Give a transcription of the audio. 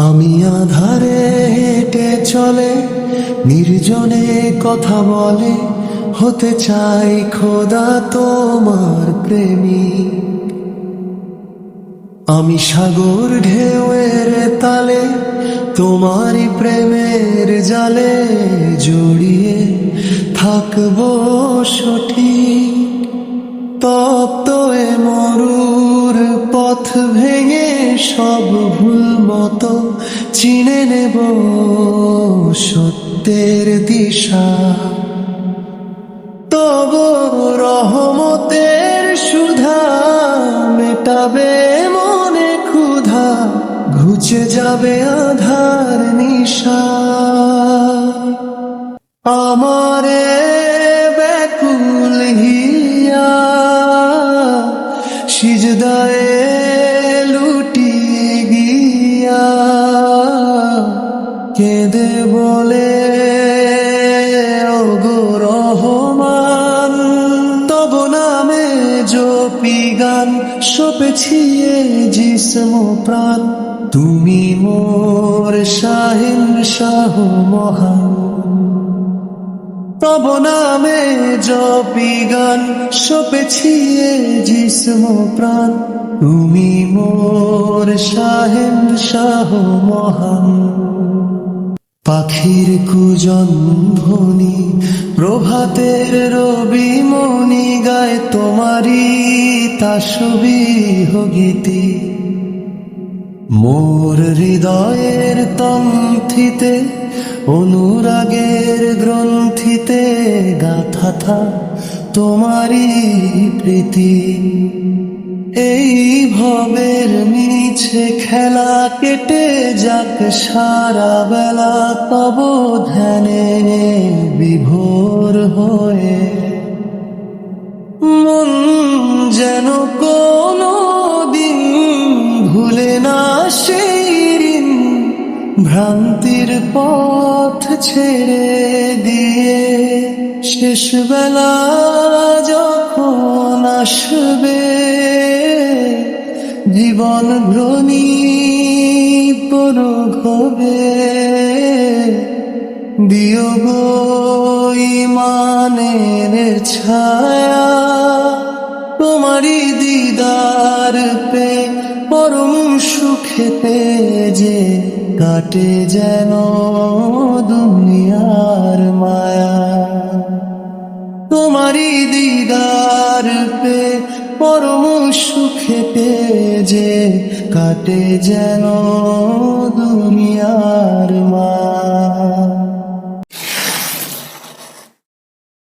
আমি আধারে হেঁটে চলে নির্জনে কথা বলে, হতে চাই খোদা তোমার প্রেমিক। আমি সাগর ঢেউয়ের তালে তোমারই প্রেমের জালে জড়িয়ে থাকবো সঠিক। তপ্ত এ মরুর পথ ভেঙে সব ভুল মতো চিনে নেব সত্যের দিশা। তব রহমতের সুধা মেটাবে মনে ক্ষুধা, ঘুচে যাবে আধার নিশা। আমারে ব্যাকুল হিয়া সিজদায়ে লুটিয়ে গিয়া, কেঁদে বলে ওগো রহমান, তব নামে জপি গান সপেছি এ জিস্ম প্রাণ। তুমি মোর শাহেনশাহ মহান, তব নামে জপি গান সপেছি এ জিস্ম প্রাণ। তুমি মোর শাহেনশাহ মহান। পাখির কুজন ধ্বনি প্রভাতের রবি মনি গায় তোমারি তাসবিহ গীতি। মোর হৃদয়ের তন্থিতে অনুরাগের গ্রন্থিতে গাথা থা তোমারি প্রীতি। এই ভবের মিছে খেলা কেটে যাক সারা বেলা তব ধ্যানে বিভোর হয়ে। মন যেন কোনো দিন ভুলে না সেই ঋণ, ভ্রান্তির পথ ছেড়ে দিয়ে শেষ বেলা যখন আসবে, জীবন ভ্রমিত হবে। দিও গো ঈমানের ছায়া, তোমারি দিদার পে পরম সুখেতে যে কাটে যেন দুনিয়ার মায়া। তোমারি দিদার পে পরম সুখেতে যে কাটে যেন দুনিয়ার মায়া।